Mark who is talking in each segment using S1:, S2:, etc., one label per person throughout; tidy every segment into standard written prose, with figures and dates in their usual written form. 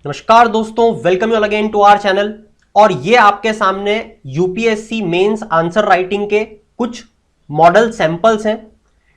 S1: नमस्कार दोस्तों, welcome you all again to our channel. और ये आपके सामने यूपीएससी मेंस आंसर राइटिंग के कुछ मॉडल सैंपल्स हैं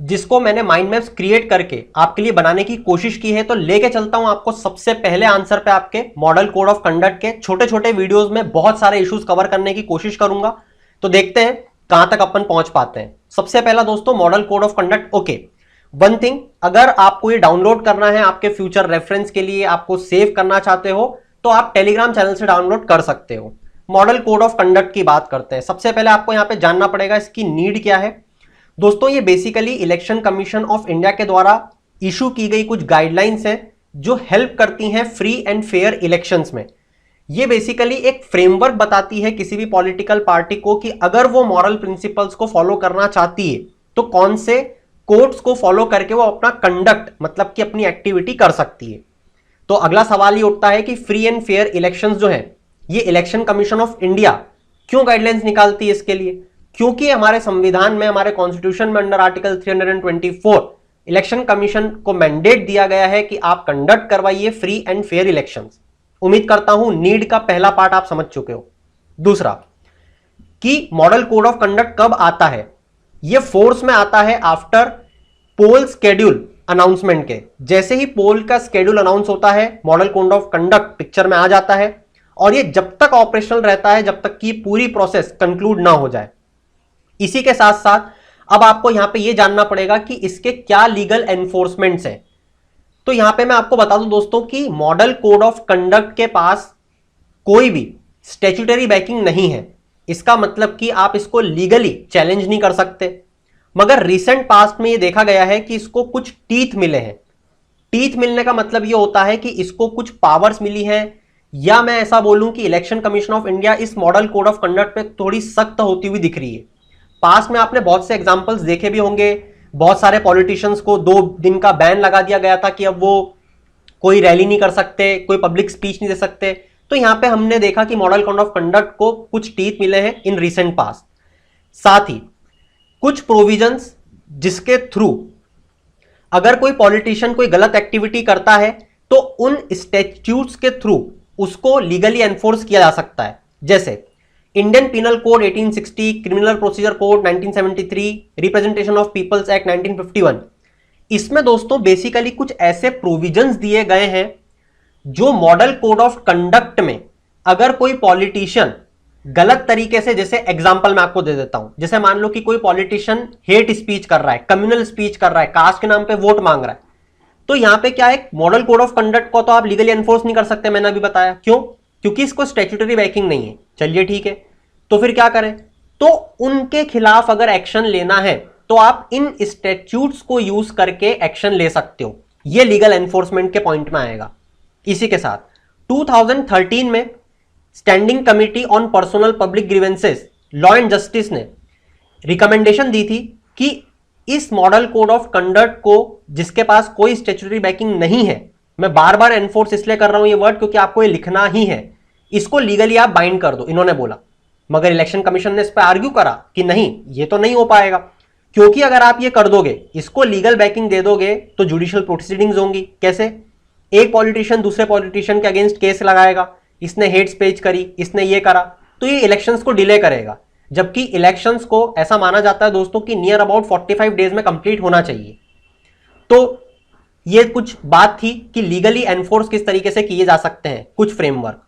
S1: जिसको मैंने माइंड मैप्स क्रिएट करके आपके लिए बनाने की कोशिश की है। तो लेके चलता हूं आपको सबसे पहले आंसर पे आपके मॉडल कोड ऑफ कंडक्ट के छोटे छोटे वीडियोस में बहुत सारे इश्यूज कवर करने की कोशिश करूंगा। तो देखते हैं कहां तक अपन पहुंच पाते हैं। सबसे पहला दोस्तों model code of conduct. Okay, one thing, अगर आपको ये डाउनलोड करना है आपके फ्यूचर रेफरेंस के लिए, आपको सेव करना चाहते हो तो आप टेलीग्राम चैनल से डाउनलोड कर सकते हो। मॉडल कोड ऑफ कंडक्ट की बात करते हैं। सबसे पहले आपको यहां पे जानना पड़ेगा इसकी नीड क्या है। दोस्तों ये basically election commission of India के द्वारा इशू की गई कुछ गाइडलाइंस हैं जो हेल्प करती हैं फ्री एंड फेयर इलेक्शंस में। ये बेसिकली एक फ्रेमवर्क बताती है किसी भी पॉलिटिकल पार्टी को कि अगर वो मॉरल प्रिंसिपल्स को फॉलो करना चाहती है तो कौन से कोड्स को फॉलो करके वो अपना कंडक्ट मतलब कि अपनी एक्टिविटी कर सकती है। तो अगला सवाल ये उठता है कि फ्री एंड फेयर इलेक्शंस जो है ये इलेक्शन कमीशन ऑफ इंडिया क्यों गाइडलाइंस निकालती है इसके लिए? क्योंकि हमारे संविधान में, हमारे कॉन्स्टिट्यूशन में अंडर आर्टिकल 324 इलेक्शन कमीशन को मैंडेट दिया गया है कि आप कंडक्ट करवाइए फ्री एंड फेयर इलेक्शंस। उम्मीद करता हूं नीड का पहला पार्ट आप समझ चुके हो। दूसरा कि मॉडल कोड ऑफ कंडक्ट कब आता है, ये फोर्स में आता है आफ्टर पोल स्केड्यूल अनाउंसमेंट के। जैसे ही पोल का स्केड्यूल अनाउंस होता है model code of conduct picture में आ जाता है और ये जब तक ऑपरेशनल रहता है जब तक कि पूरी प्रोसेस कंक्लूड ना हो जाए। इसी के साथ साथ अब आपको यहां पे ये जानना पड़ेगा कि इसके क्या लीगल एनफोर्समेंट्स हैं। तो यहां पे मैं आपको बता दूं दोस्तों कि मॉडल कोड ऑफ कंडक्ट के पास कोई भी स्टैट्यूटरी बैकिंग नहीं है। इसका मतलब कि आप इसको लीगली चैलेंज नहीं कर सकते, मगर रिसेंट पास्ट में ये देखा गया है कि इसको कुछ टीथ मिले हैं। टीथ मिलने का मतलब ये होता है कि इसको कुछ पावर्स मिली हैं, या मैं ऐसा बोलूं कि इलेक्शन कमीशन ऑफ इंडिया इस मॉडल कोड ऑफ कंडक्ट पे थोड़ी सख्त होती हुई दिख रही है। पास्ट में आपने बहुत से एग्जांपल्स देखे भी होंगे, बहुत सारे पॉलिटिशियंस को 2 दिन का बैन लगा दिया गया था कि अब वो कोई रैली नहीं कर सकते, कोई पब्लिक स्पीच नहीं दे सकते। तो यहां पे हमने देखा कि मॉडल कोड ऑफ कंडक्ट को कुछ टीथ मिले हैं इन रिसेंट पास्ट। साथ ही कुछ प्रोविजंस जिसके थ्रू अगर कोई पॉलिटिशियन कोई गलत एक्टिविटी करता है तो उन स्टैट्यूट्स के थ्रू उसको लीगली एनफोर्स किया जा सकता है। जैसे Indian penal code 1860, criminal procedure code 1973, representation of peoples act 1951। इसमें दोस्तों बेसिकली कुछ ऐसे प्रोविजंस दिए गए हैं जो मॉडल कोड ऑफ कंडक्ट में अगर कोई पॉलिटिशियन गलत तरीके से, जैसे एग्जांपल मैं आपको दे देता हूं, जैसे मान लो कि कोई पॉलिटिशियन हेट स्पीच कर रहा है, कम्युनल स्पीच कर रहा है, कास्ट के नाम पे वोट मांग रहा है, तो यहां पे क्या है, मॉडल कोड ऑफ कंडक्ट को तो आप लीगली एनफोर्स नहीं कर सकते। मैंने अभी बताया क्यों, क्योंकि इसको स्टैट्यूटरी बैकिंग नहीं है। चलिए ठीक है, तो फिर क्या करें? तो उनके खिलाफ अगर एक्शन लेना है तो आप इन स्टैट्यूट्स को यूज करके एक्शन ले सकते हो। यह लीगल एनफोर्समेंट के पॉइंट में आएगा। इसी के साथ 2013 में standing committee on personnel public grievances law and justice ने रिकमेंडेशन दी थी कि इस मॉडल कोड ऑफ कंडक्ट को, जिसके पास कोई स्टैट्यूटरी बैकिंग नहीं है, मैं बार बार एनफोर्स इसलिए कर रहा हूं ये वर्ड क्योंकि आपको ये लिखना ही है, इसको लीगली आप बाइंड कर दो, इन्होंने बोला। मगर इलेक्शन कमीशन ने इस पर आर्ग्यू करा कि नहीं, ये तो नहीं हो पाएगा, क्योंकि अगर आप ये कर दोगे, इसको लीगल बैकिंग दे दोगे तो जुडिशियल प्रोसीडिंग्स होंगी। कैसे? एक पॉलिटिशियन दूसरे पॉलिटिशियन के अगेंस्ट केस लगाएगा, इसने हेट स्पीच करी, इसने ये करा, तो ये इलेक्शंस को डिले करेगा। जबकि इलेक्शंस को ऐसा माना जाता है दोस्तों कि नियर अबाउट 45 डेज में कंप्लीट होना चाहिए। तो ये कुछ बात थी कि लीगली एनफोर्स किस तरीके से किए जा सकते हैं, कुछ फ्रेमवर्क।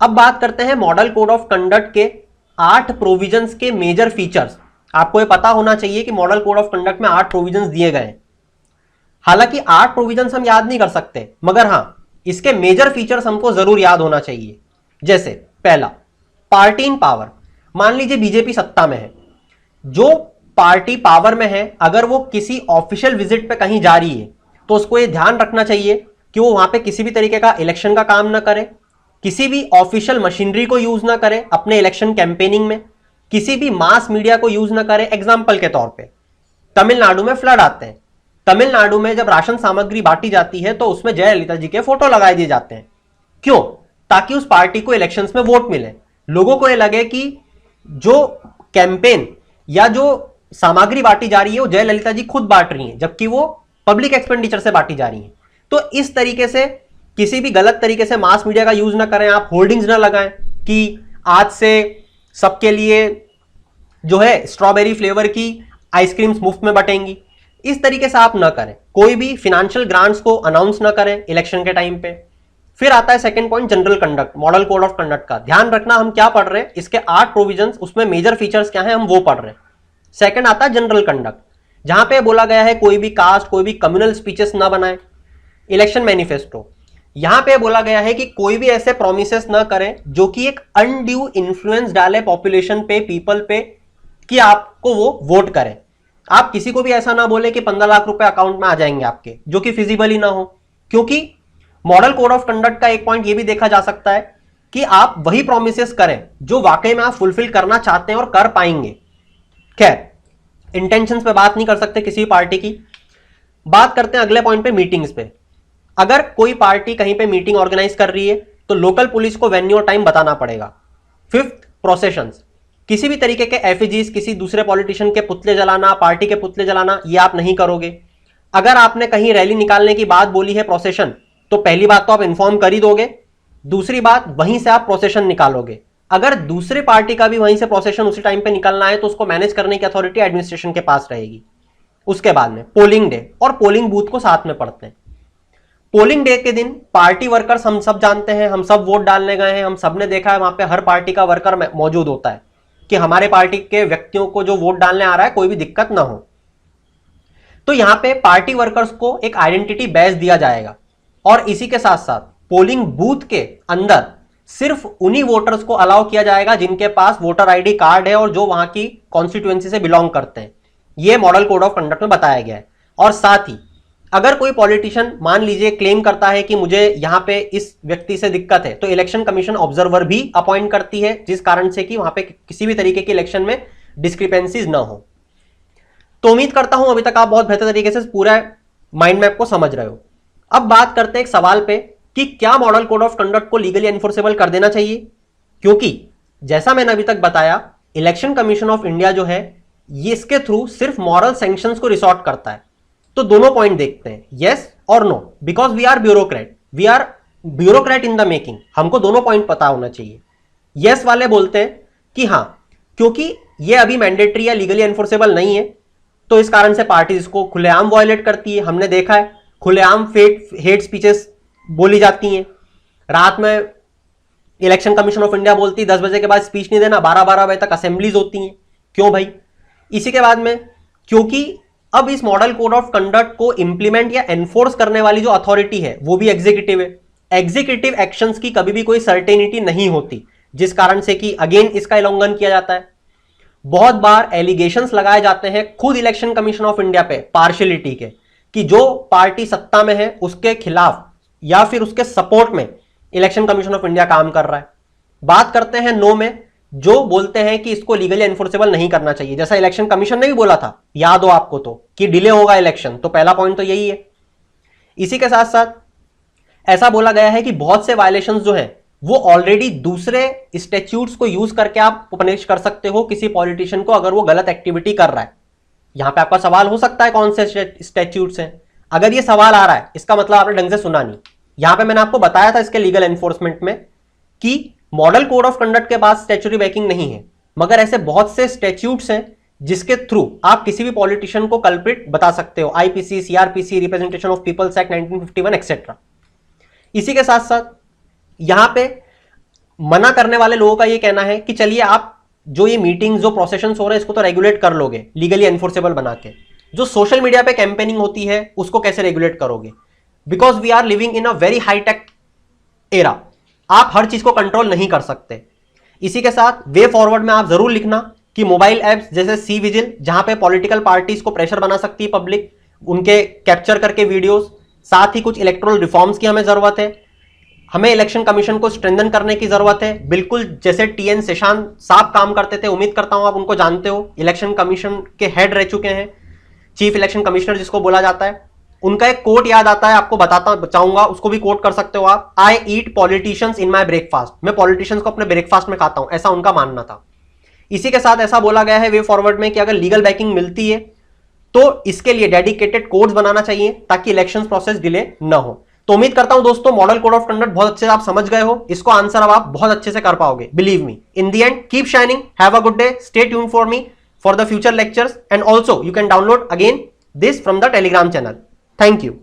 S1: अब बात करते हैं मॉडल कोड ऑफ कंडक्ट के 8 प्रोविजंस के मेजर फीचर्स। आपको ये पता होना चाहिए कि मॉडल कोड ऑफ कंडक्ट में 8 प्रोविजंस दिए गए हैं। हालांकि 8 प्रोविजंस हम याद नहीं कर सकते, मगर हां इसके मेजर फीचर्स हमको जरूर याद होना चाहिए। जैसे पहला, पार्टी इन पावर। मान लीजिए बीजेपी सत्ता में है, जो पार्टी पावर में है अगर वो किसी ऑफिशियल विजिट पे कहीं जा रही है तो उसको ये ध्यान रखना चाहिए कि वो वहां पे किसी भी तरीके का इलेक्शन का काम ना करे, किसी भी ऑफिशियल मशीनरी को यूज ना करे अपने इलेक्शन कैंपेनिंग में, किसी भी मास मीडिया को यूज ना करे। एग्जाम्पल के तौर पर तमिलनाडु में फ्लड आते हैं, तमिलनाडु में जब राशन सामग्री बांटी जाती है तो उसमें जयललिता जी के फोटो लगाए दिए जाते हैं। क्यों? ताकि उस पार्टी को इलेक्शंस में वोट मिले। लोगों को यह लगे कि जो कैंपेन या जो सामग्री बांटी जा रही है वो जयललिता जी खुद बांट रही हैं, जबकि वो पब्लिक एक्सपेंडिचर से बांटी जा रही है। तो इस तरीके से किसी भी गलत तरीके से मास मीडिया का यूज ना करें, आप होर्डिंग्स ना लगाएं कि आज से सबके लिए जो है स्ट्रॉबेरी फ्लेवर की आइसक्रीम्स मुफ्त में बटेंगी, इस तरीके से आप ना करें। कोई भी फिनेंशियल ग्रांट्स को अनाउंस ना करें इलेक्शन के टाइम पे। फिर आता है second point, general conduct, model code of conduct का ध्यान रखना। हम क्या पढ़ रहे हैं, इसके 8 प्रोविजंस, उसमें मेजर फीचर्स क्या हैं हम वो पढ़ रहे हैं। सेकंड आता है जनरल कंडक्ट, जहां पे बोला गया है कोई भी कास्ट, कोई भी कम्युनल स्पीचेस ना बनाए। इलेक्शन मैनिफेस्टो, यहां पे बोला गया है कि कोई भी ऐसे प्रोमिसेस ना करें जो कि एक अनड्यू इन्फ्लुएंस डाले पॉपुलेशन पे, पीपल पे, कि आपको वो वोट करें। आप किसी को भी ऐसा ना बोले कि 15 लाख रुपए अकाउंट में आ जाएंगे आपके, जो कि फिजिबल ही ना हो। क्योंकि मॉडल कोड ऑफ कंडक्ट का एक पॉइंट ये भी देखा जा सकता है कि आप वही प्रोमिसेस करें जो वाकई में आप फुलफिल करना चाहते हैं और कर पाएंगे। खैर, इंटेंशंस पे बात नहीं कर सकते किसी पार्टी की। बात करते हैं अगले पॉइंट पे, मीटिंग्स पे। अगर कोई पार्टी कहीं पे मीटिंग ऑर्गेनाइज कर रही है तो लोकल पुलिस को वेन्यू और टाइम बताना पड़ेगा। फिफ्थ, प्रोसेशंस, किसी भी तरीके के एफिजीज, किसी दूसरे पॉलिटिशियन के पुतले जलाना, पार्टी के पुतले जलाना, ये आप नहीं करोगे। अगर आपने कहीं रैली निकालने की बात बोली है, प्रोसेशन, तो पहली बात तो आप इन्फॉर्म कर ही दोगे, दूसरी बात वहीं से आप प्रोसेशन निकालोगे। अगर दूसरी पार्टी का भी वहीं से प्रोसेशन उसी टाइम पे निकलना है तो उसको मैनेज करने की अथॉरिटी एडमिनिस्ट्रेशन के पास रहेगी। उसके बाद में पोलिंग डे और पोलिंग बूथ को साथ में पढ़ते हैं। पोलिंग डे के दिन पार्टी वर्कर्स, हम सब जानते हैं, हम सब वोट डालने गए हैं, हम सब ने देखा है वहां पे हर पार्टी का वर्कर मौजूद होता है कि हमारे पार्टी के व्यक्तियों को जो वोट डालने आ रहा है कोई भी दिक्कत ना हो। तो यहां पे पार्टी वर्कर्स को एक आइडेंटिटी बैज दिया जाएगा और इसी के साथ साथ पोलिंग बूथ के अंदर सिर्फ उन्हीं वोटर्स को अलाउ किया जाएगा जिनके पास वोटर आईडी कार्ड है और जो वहां की कॉन्स्टिट्यूएंसी से बिलोंग करते हैं। यह मॉडल कोड ऑफ कंडक्ट में बताया गया है। और साथ ही अगर कोई पॉलिटिशियन मान लीजिए क्लेम करता है कि मुझे यहां पे इस व्यक्ति से दिक्कत है, तो इलेक्शन कमीशन ऑब्जर्वर भी अपॉइंट करती है, जिस कारण से कि वहां पे किसी भी तरीके की इलेक्शन में डिस्क्रिपेंसीज ना हो। तो उम्मीद करता हूं अभी तक आप बहुत बेहतर तरीके से पूरा माइंड मैप को समझ रहे हो। अब बात करते हैं एक सवाल पे कि क्या मॉडल कोड ऑफ कंडक्ट को लीगली एनफोर्सेबल कर देना चाहिए। क्योंकि जैसा मैंने अभी तक बताया, इलेक्शन कमीशन ऑफ इंडिया जो है ये इसके थ्रू सिर्फ मॉरल सैंक्शंस को रिसॉर्ट करता है। तो दोनों पॉइंट देखते हैं, यस और no, because we are bureaucrat in the making. हमको दोनों पॉइंट पता होना चाहिए। यस वाले बोलते हैं कि हां, क्योंकि ये अभी मैंडेटरी या लीगली एनफोर्सेबल नहीं है, तो इस कारण से पार्टी इसको खुलेआम वायलेट करती है। हमने देखा है खुलेआम हेट स्पीचेस बोली जाती हैं। रात में इलेक्शन कमीशन ऑफ इंडिया बोलती है 10 बजे के बाद स्पीच नहीं देना, 12-12 बजे तक असेंबलीज होती हैं। क्यों भाई? इसी के बाद में क्योंकि अब इस मॉडल कोड ऑफ कंडक्ट को इंप्लीमेंट या एनफोर्स करने वाली जो अथॉरिटी है वो भी एग्जीक्यूटिव है। एग्जीक्यूटिव एक्शंस की कभी भी कोई सर्टेनिटी नहीं होती, जिस कारण से कि अगेन इसका उल्लंघन किया जाता है। बहुत बार एलिगेशंस लगाए जाते हैं खुद इलेक्शन कमीशन ऑफ इंडिया पे पार्शियलिटी के, कि जो पार्टी सत्ता में है उसके खिलाफ या फिर उसके सपोर्ट में इलेक्शन कमीशन ऑफ इंडिया काम कर रहा है। बात करते हैं नो में, जो बोलते हैं कि इसको लीगली एनफोर्सेबल नहीं करना चाहिए, जैसा इलेक्शन कमीशन ने भी बोला था, याद हो आपको तो, कि डिले होगा इलेक्शन। तो पहला पॉइंट तो यही है। इसी के साथ साथ ऐसा बोला गया है कि बहुत से वायलेशंस जो हैं वो ऑलरेडी दूसरे स्टैट्यूट्स को यूज करके आप पनिश कर सकते हो किसी पॉलिटिशियन को अगर वो गलत एक्टिविटी कर रहा है। यहां पे आपका सवाल हो सकता है कौन से स्टैट्यूट्स हैं। अगर ये सवाल आ रहा है इसका मतलब आपने ढंग से सुना नहीं। यहां पे मैंने आपको बताया था इसके लीगल एनफोर्समेंट में कि मॉडल कोड ऑफ कंडक्ट के बाद स्टैट्यूटरी बैकिंग नहीं है, मगर ऐसे बहुत से स्टैट्यूट्स हैं जिसके थ्रू आप किसी भी पॉलिटिशियन को कल्प्रिट बता सकते हो। IPC, CrPC, representation of peoples act 1951 etcetera. इसी के साथ साथ यहां पे मना करने वाले लोगों का यह कहना है कि चलिए आप जो ये मीटिंग, जो प्रोसेशन हो रहे हैं इसको तो रेगुलेट कर लोगे लीगली एनफोर्सेबल बना के, जो सोशल मीडिया पे कैंपेनिंग होती है उसको कैसे रेगुलेट करोगे? Because we are living in a very hitech era, आप हर चीज को कंट्रोल नहीं कर सकते। इसी के साथ वे फॉरवर्ड में आप जरूर लिखना कि मोबाइल एप्स जैसे सी विजिल, जहां पे पॉलिटिकल पार्टीज को प्रेशर बना सकती है पब्लिक, उनके कैप्चर करके वीडियोस, साथ ही कुछ इलेक्टोरल रिफॉर्म्स की हमें जरूरत है। हमें इलेक्शन कमीशन को स्ट्रेंथन करने की जरूरत है, बिल्कुल जैसे टीएन शेषान साहब काम करते थे। उम्मीद करता हूं आप उनको जानते हो, इलेक्शन कमीशन के हेड रह चुके हैं, चीफ इलेक्शन कमिश्नर जिसको बोला जाता है। उनका एक कोट याद आता है, आपको बताता चाहूंगा, उसको भी कोट कर सकते हो आप। आई ईट पॉलिटिशियंस इन माई ब्रेकफास्ट, मैं पॉलिटिशियंस को अपने ब्रेकफास्ट में खाता हूं, ऐसा उनका मानना था। इसी के साथ ऐसा बोला गया है वे फॉरवर्ड में कि अगर लीगल बैकिंग मिलती है तो इसके लिए डेडिकेटेड कोड्स बनाना चाहिए ताकि इलेक्शन प्रोसेस डिले न हो। तो उम्मीद करता हूं दोस्तों मॉडल कोड ऑफ कंडक्ट बहुत अच्छे से आप समझ गए हो, इसको आंसर अब आप बहुत अच्छे से कर पाओगे, believe me. In the end keep shining, have a good day, stay tune for me for the future lectures, and also you can download again this from the Telegram channel. Thank you.